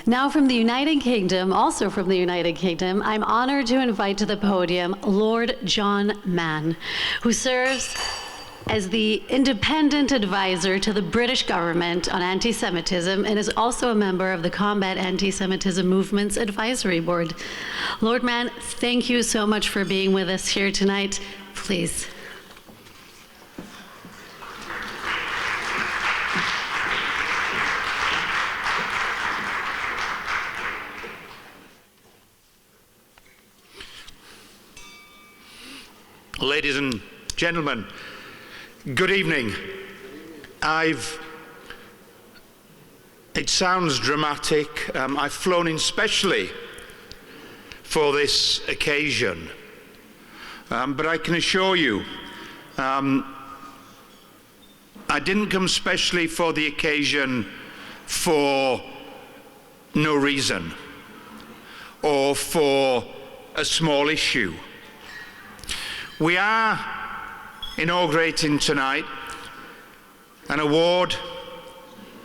Now from the United Kingdom, also from the United Kingdom, I'm honored to invite to the podium Lord John Mann, who serves as the independent advisor to the British government on anti-Semitism and is also a member of the Combat Antisemitism Movement's advisory board. Lord Mann, thank you so much for being with us here tonight. Please. Ladies and gentlemen, good evening. It sounds dramatic. I've flown in specially for this occasion, but I can assure you, I didn't come specially for the occasion for no reason or for a small issue. We are inaugurating tonight an award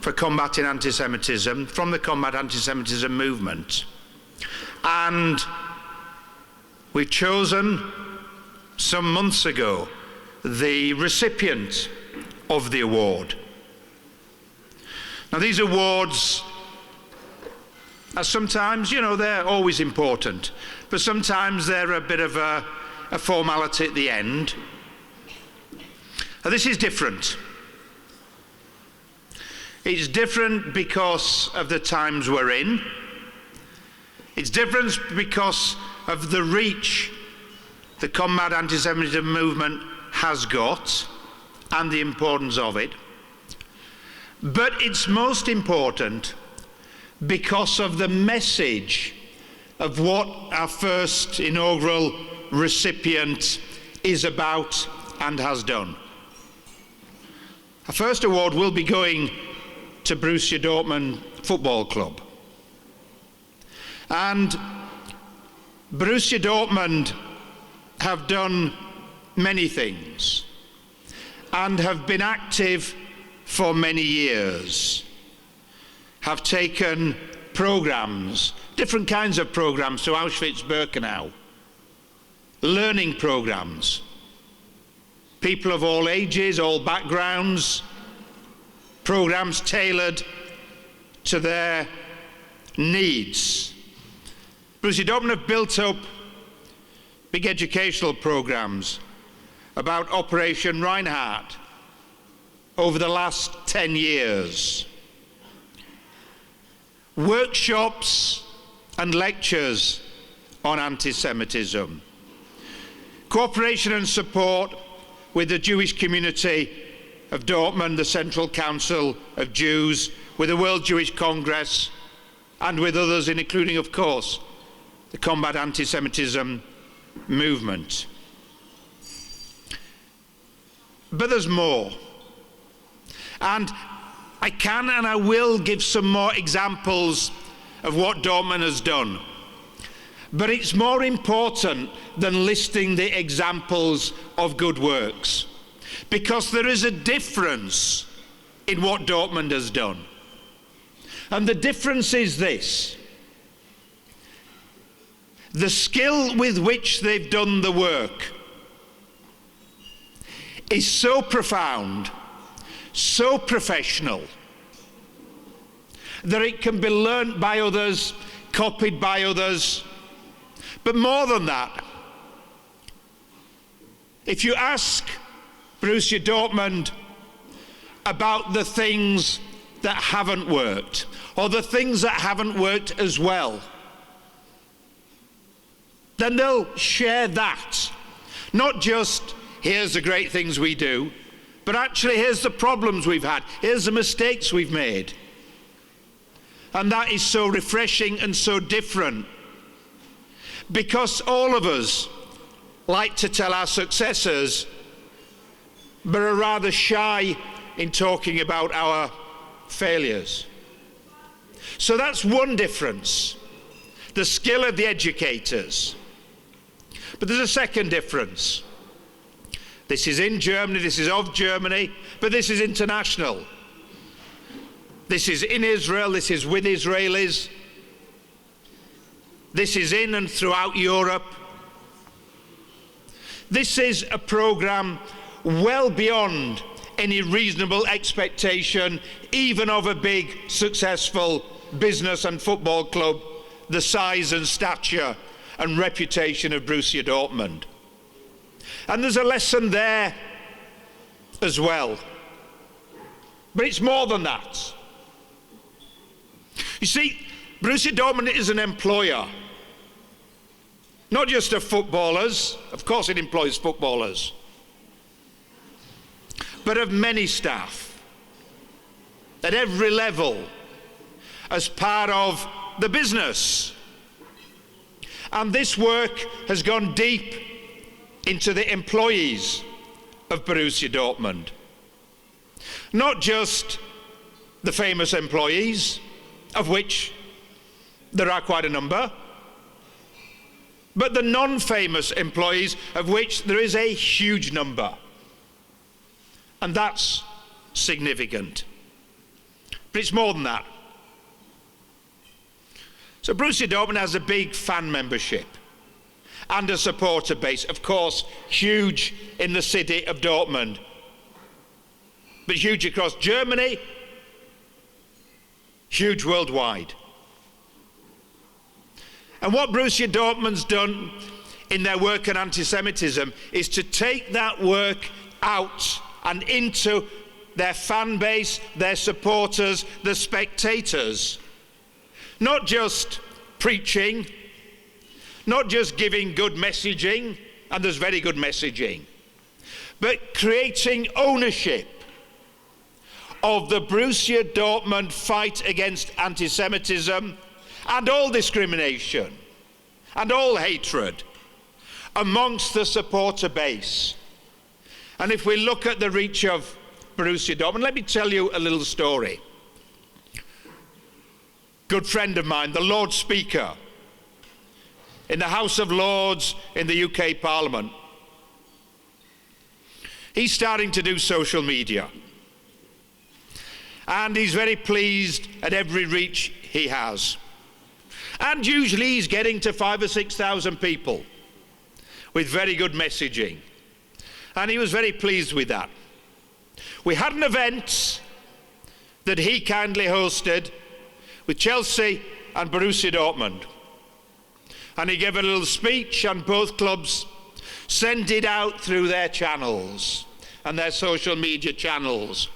for combating anti-Semitism from the Combat Antisemitism Movement. And we've chosen some months ago the recipient of the award. Now these awards are sometimes, they're always important, but sometimes they're a bit of a formality at the end. Now, this is different. It's different because of the times we're in. It's different because of the reach the Combat Antisemitism Movement has got and the importance of it. But it's most important because of the message of what our first inaugural recipient is about and has done. Our first award will be going to Borussia Dortmund Football Club. And Borussia Dortmund have done many things and have been active for many years, have taken programs, different kinds of programs to Auschwitz-Birkenau, learning programs, people of all ages, all backgrounds, programs tailored to their needs. Borussia Dortmund have built up big educational programs about Operation Reinhardt over the last 10 years. Workshops and lectures on anti-Semitism. Cooperation and support with the Jewish community of Dortmund, the Central Council of Jews, with the World Jewish Congress, and with others, including, of course, the Combat Antisemitism Movement. But there's more. And I can and I will give some more examples of what Dortmund has done. But it's more important than listing the examples of good works, because there is a difference in what Dortmund has done. And the difference is this: the skill with which they've done the work is so profound, so professional, that it can be learnt by others, copied by others. But more than that, if you ask Borussia Dortmund about the things that haven't worked, or the things that haven't worked as well, then they'll share that. Not just, here's the great things we do, but actually here's the problems we've had, here's the mistakes we've made. And that is so refreshing and so different, because all of us like to tell our successes, but are rather shy in talking about our failures. So that's one difference, the skill of the educators. But there's a second difference. This is in Germany, this is of Germany, but this is international. This is in Israel, this is with Israelis, This is in and throughout Europe. This is a programme well beyond any reasonable expectation, even of a big, successful business and football club, the size and stature and reputation of Borussia Dortmund. And there's a lesson there as well. But it's more than that. You see, Borussia Dortmund is an employer. Not just of footballers, of course it employs footballers, but of many staff at every level as part of the business. And this work has gone deep into the employees of Borussia Dortmund. Not just the famous employees, of which there are quite a number, but the non-famous employees, of which there is a huge number. And that's significant. But it's more than that. So Borussia Dortmund has a big fan membership and a supporter base, of course, huge in the city of Dortmund, but huge across Germany, huge worldwide. And what Borussia Dortmund's done in their work on anti-Semitism is to take that work out and into their fan base, their supporters, the spectators. Not just preaching, not just giving good messaging, and there's very good messaging, but creating ownership of the Borussia Dortmund fight against anti-Semitism and all discrimination and all hatred amongst the supporter base. And if we look at the reach of Borussia Dortmund, let me tell you a little story. Good friend of mine, the Lord Speaker in the House of Lords in the UK Parliament, he's starting to do social media. And he's very pleased at every reach he has. And usually he's getting to 5,000 or 6,000 people with very good messaging. And he was very pleased with that. We had an event that he kindly hosted with Chelsea and Borussia Dortmund. And he gave a little speech, and both clubs sent it out through their channels and their social media channels.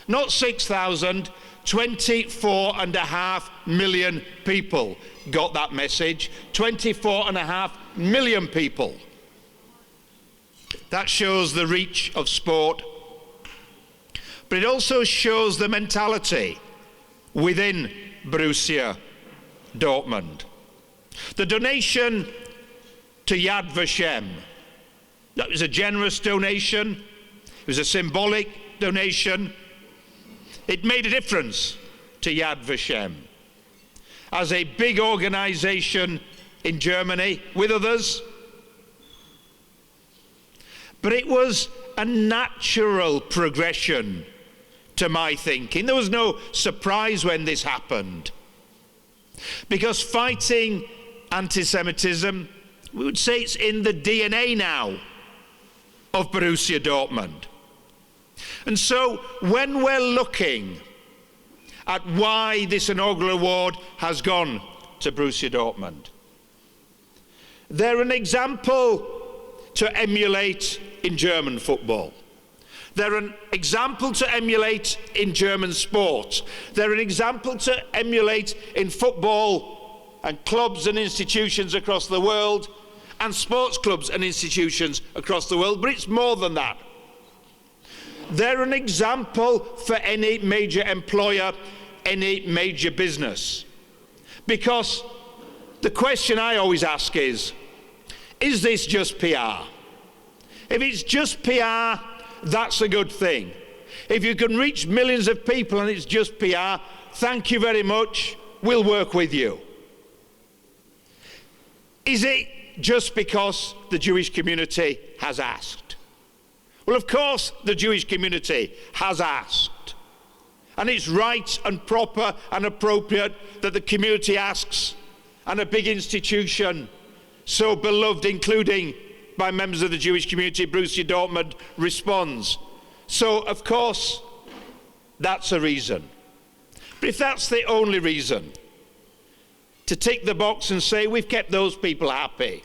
Not 6,000, 24.5 million people got that message. 24.5 million people. That shows the reach of sport. But it also shows the mentality within Borussia Dortmund. The donation to Yad Vashem, that was a generous donation. It was a symbolic donation. It made a difference to Yad Vashem as a big organization in Germany with others. But it was a natural progression to my thinking. There was no surprise when this happened. Because fighting anti-Semitism, we would say it's in the DNA now of Borussia Dortmund. And so when we're looking at why this inaugural award has gone to Borussia Dortmund, they're an example to emulate in German football. They're an example to emulate in German sport. They're an example to emulate in football and clubs and institutions across the world, and sports clubs and institutions across the world. But it's more than that. They're an example for any major employer, any major business. Because the question I always ask is this just PR? If it's just PR, that's a good thing. If you can reach millions of people and it's just PR, thank you very much, we'll work with you. Is it just because the Jewish community has asked? Well, of course the Jewish community has asked. And it's right and proper and appropriate that the community asks and a big institution so beloved, including by members of the Jewish community, Borussia Dortmund, responds. So, of course, that's a reason. But if that's the only reason, to tick the box and say we've kept those people happy,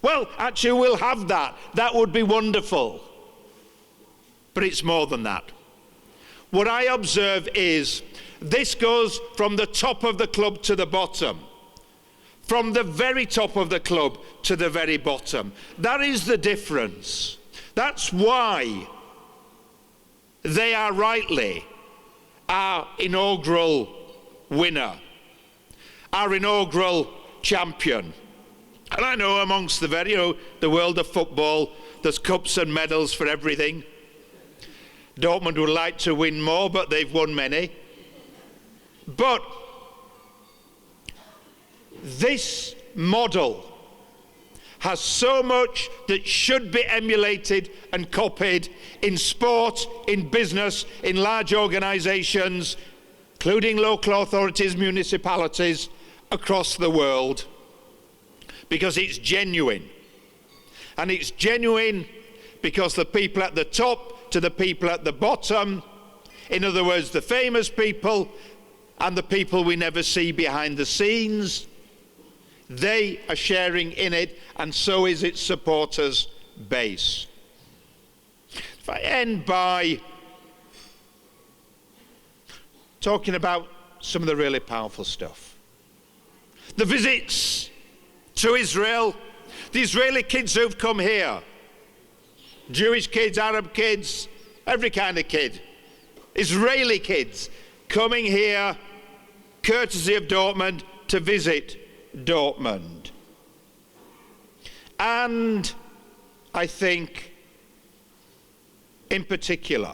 well, actually we'll have that. That would be wonderful. But it's more than that. What I observe is this goes from the top of the club to the bottom. From the very top of the club to the very bottom. That is the difference. That's why they are rightly our inaugural winner, our inaugural champion. And I know amongst the world of football, there's cups and medals for everything. Dortmund would like to win more, but they've won many. But this model has so much that should be emulated and copied in sport, in business, in large organisations, including local authorities, municipalities across the world, because it's genuine. And it's genuine because the people at the top to the people at the bottom, in other words, the famous people and the people we never see behind the scenes, they are sharing in it, and so is its supporters' base. If I end by talking about some of the really powerful stuff. The visits to Israel, the Israeli kids who've come here, Jewish kids, Arab kids, every kind of kid, Israeli kids coming here, courtesy of Dortmund, to visit Dortmund. And I think, in particular,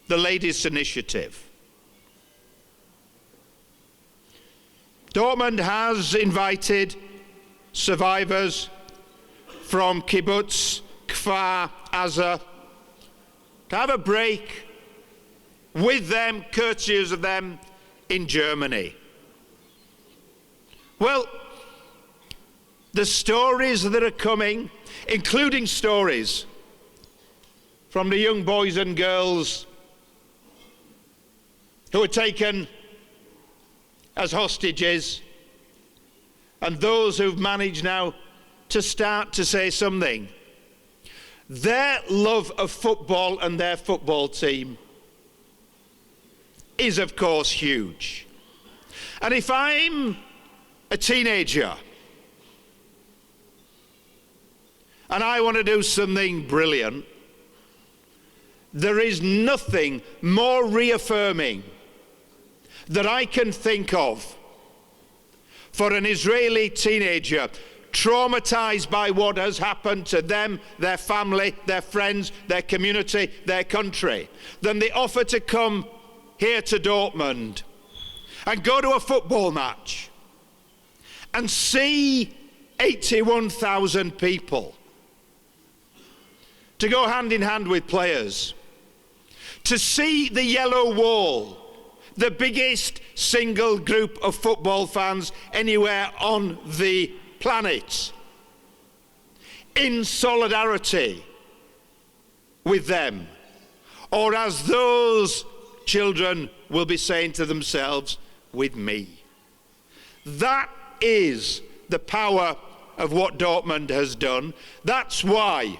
the latest initiative. Dortmund has invited survivors from kibbutz, Kfar Aza, to have a break with them, courtesy of them, in Germany. Well, the stories that are coming, including stories from the young boys and girls who were taken as hostages, and those who've managed now to start to say something. Their love of football and their football team is, of course, huge. And if I'm a teenager and I want to do something brilliant, there is nothing more reaffirming that I can think of for an Israeli teenager traumatized by what has happened to them, their family, their friends, their community, their country, than the offer to come here to Dortmund and go to a football match and see 81,000 people, to go hand in hand with players, to see the yellow wall, the biggest single group of football fans anywhere on the planet, in solidarity with them, or as those children will be saying to themselves, with me. That is the power of what Dortmund has done. That's why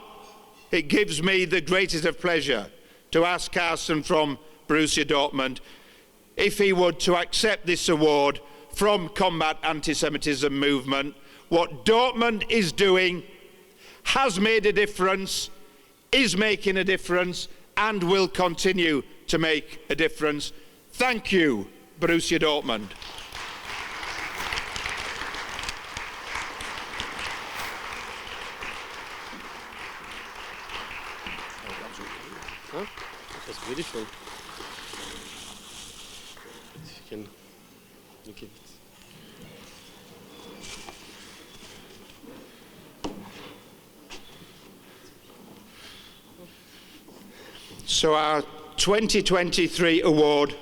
it gives me the greatest of pleasure to ask Carsten from Borussia Dortmund if he would to accept this award from Combat Antisemitism Movement. What Dortmund is doing has made a difference, is making a difference, and will continue to make a difference. Thank you, Borussia Dortmund. Huh? That was beautiful. If you can look at it. So our 2023 award,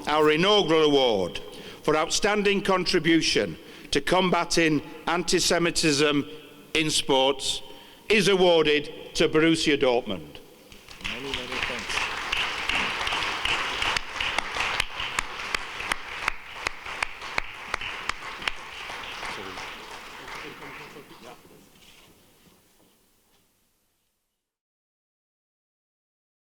our inaugural award, for outstanding contribution to combating anti-Semitism in sports is awarded to Borussia Dortmund. Many, many thanks.